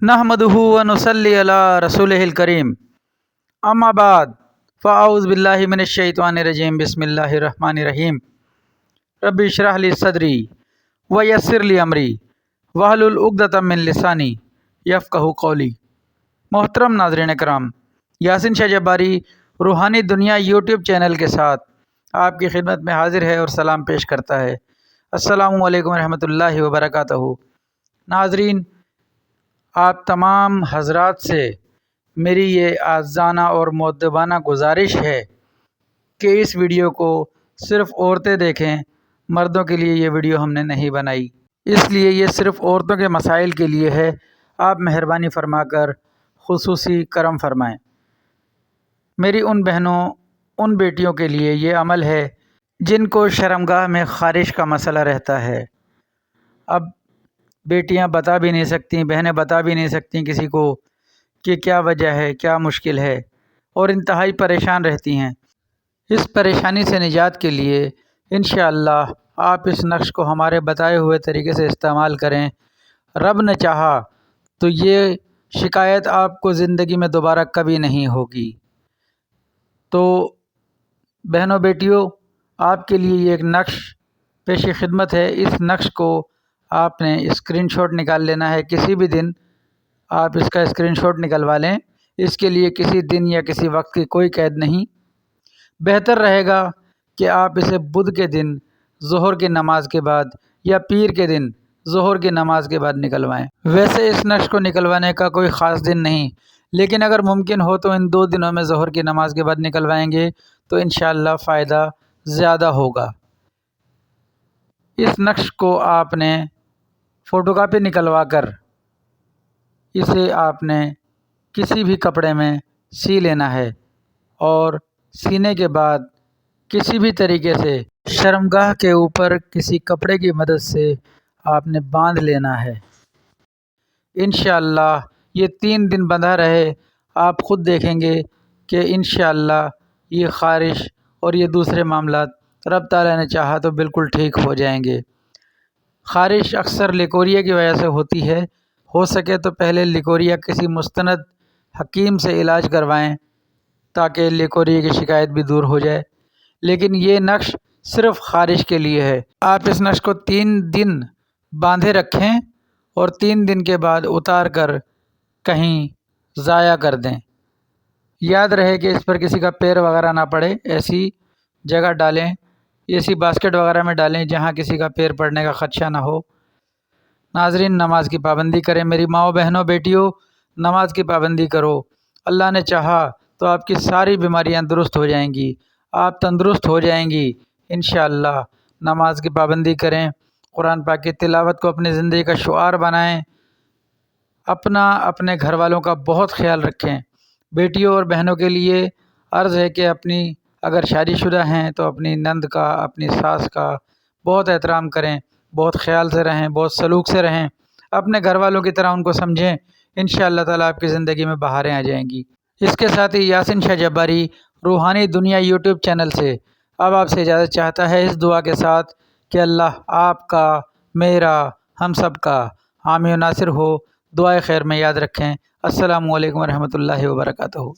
नहमदुहु व नुसल्ली अला रसूलिहिल करीम, अम्मा बाद फ़अऊज़ु बिल्लाहि मिनश्शैतानिर्रजीम, बिस्मिल्लाहिर्रहमानिर्रहीम। रब्बि इश्रह ली सदरी व यस्सिर ली अमरी वहलुल उक़दतम मिन लिसानी यफ़क़हू क़ौली। मोहतरम नाज़रीन कराम, यासिन शाह जब्बारी रूहानी दुनिया यूट्यूब चैनल के साथ आपकी खिदमत में हाज़िर है और सलाम पेश करता है। अस्सलामु अलैकुम रहमतुल्लाहि व बरकातहू। नाज़रीन, आप तमाम हज़रात से मेरी ये आज़ाना और मुअद्दबाना गुजारिश है कि इस वीडियो को सिर्फ़ औरतें देखें। मर्दों के लिए ये वीडियो हमने नहीं बनाई, इसलिए ये सिर्फ़ औरतों के मसाइल के लिए है। आप मेहरबानी फरमाकर खुसूसी करम फरमाएँ। मेरी उन बहनों, उन बेटियों के लिए ये अमल है जिनको शर्मगाह में ख़ारिश का मसला रहता है। अब बेटियां बता भी नहीं सकती, बहनें बता भी नहीं सकती किसी को कि क्या वजह है, क्या मुश्किल है, और इंतहाई परेशान रहती हैं। इस परेशानी से निजात के लिए इंशाअल्लाह आप इस नक्श को हमारे बताए हुए तरीके से इस्तेमाल करें। रब ने चाहा तो ये शिकायत आपको ज़िंदगी में दोबारा कभी नहीं होगी। तो बहनों बेटियों, आपके लिए ये एक नक्श पेश खिदमत है। इस नक्श को आपने स्क्रीनशॉट निकाल लेना है। किसी भी दिन आप इसका स्क्रीनशॉट निकलवा लें। इसके लिए किसी दिन या किसी वक्त की कोई कैद नहीं। बेहतर रहेगा कि आप इसे बुध के दिन ज़ोहर की नमाज के बाद या पीर के दिन ज़ोहर की नमाज के बाद निकलवाएं। वैसे इस नक्श को निकलवाने का कोई ख़ास दिन नहीं, लेकिन अगर मुमकिन हो तो इन 2 दिनों में ज़ोहर की नमाज के बाद निकलवाएंगे तो इंशाअल्लाह फ़ायदा ज़्यादा होगा। इस नक्श को आपने फ़ोटोकॉपी निकलवा कर इसे आपने किसी भी कपड़े में सी लेना है और सीने के बाद किसी भी तरीके से शर्मगाह के ऊपर किसी कपड़े की मदद से आपने बांध लेना है। इंशाअल्लाह ये 3 दिन बंधा रहे, आप ख़ुद देखेंगे कि इंशाअल्लाह ये ख़ारिश और ये दूसरे मामलात रब ताला ने चाहा तो बिल्कुल ठीक हो जाएंगे। ख़ारिश अक्सर लिकोरिया की वजह से होती है। हो सके तो पहले लिकोरिया किसी मुस्तनद हकीम से इलाज करवाएं ताकि लिकोरिया की शिकायत भी दूर हो जाए। लेकिन ये नक्श सिर्फ़ ख़ारिश के लिए है। आप इस नक्श को 3 दिन बांधे रखें और 3 दिन के बाद उतार कर कहीं ज़ाया कर दें। याद रहे कि इस पर किसी का पैर वगैरह ना पड़े, ऐसी जगह डालें, ऐसी बास्केट वगैरह में डालें जहाँ किसी का पैर पड़ने का ख़दशा ना हो। नाज़रीन, नमाज की पाबंदी करें। मेरी माओ बहनों बेटियों, नमाज की पाबंदी करो। अल्लाह ने चाहा तो आपकी सारी बीमारियां दुरुस्त हो जाएंगी, आप तंदुरुस्त हो जाएंगी इंशाअल्लाह। नमाज की पाबंदी करें, कुरान पाक की तिलावत को अपनी ज़िंदगी का शुआर बनाएं। अपना, अपने घर वालों का बहुत ख्याल रखें। बेटियों और बहनों के लिए अर्ज़ है कि अपनी, अगर शादीशुदा हैं तो अपनी नंद का, अपनी सास का बहुत एहतराम करें, बहुत ख्याल से रहें, बहुत सलूक से रहें, अपने घर वालों की तरह उनको समझें। इंशाअल्लाह ताला आपकी ज़िंदगी में बहारें आ जाएंगी। इसके साथ ही यासिन शाह जब्बारी रूहानी दुनिया यूट्यूब चैनल से अब आपसे इजाज़त चाहता है, इस दुआ के साथ कि अल्लाह आपका, मेरा, हम सब का हामी नासिर हो। दुआए खैर में याद रखें। अस्सलामु अलैकुम रहमतुल्लाहि व बरकातहू।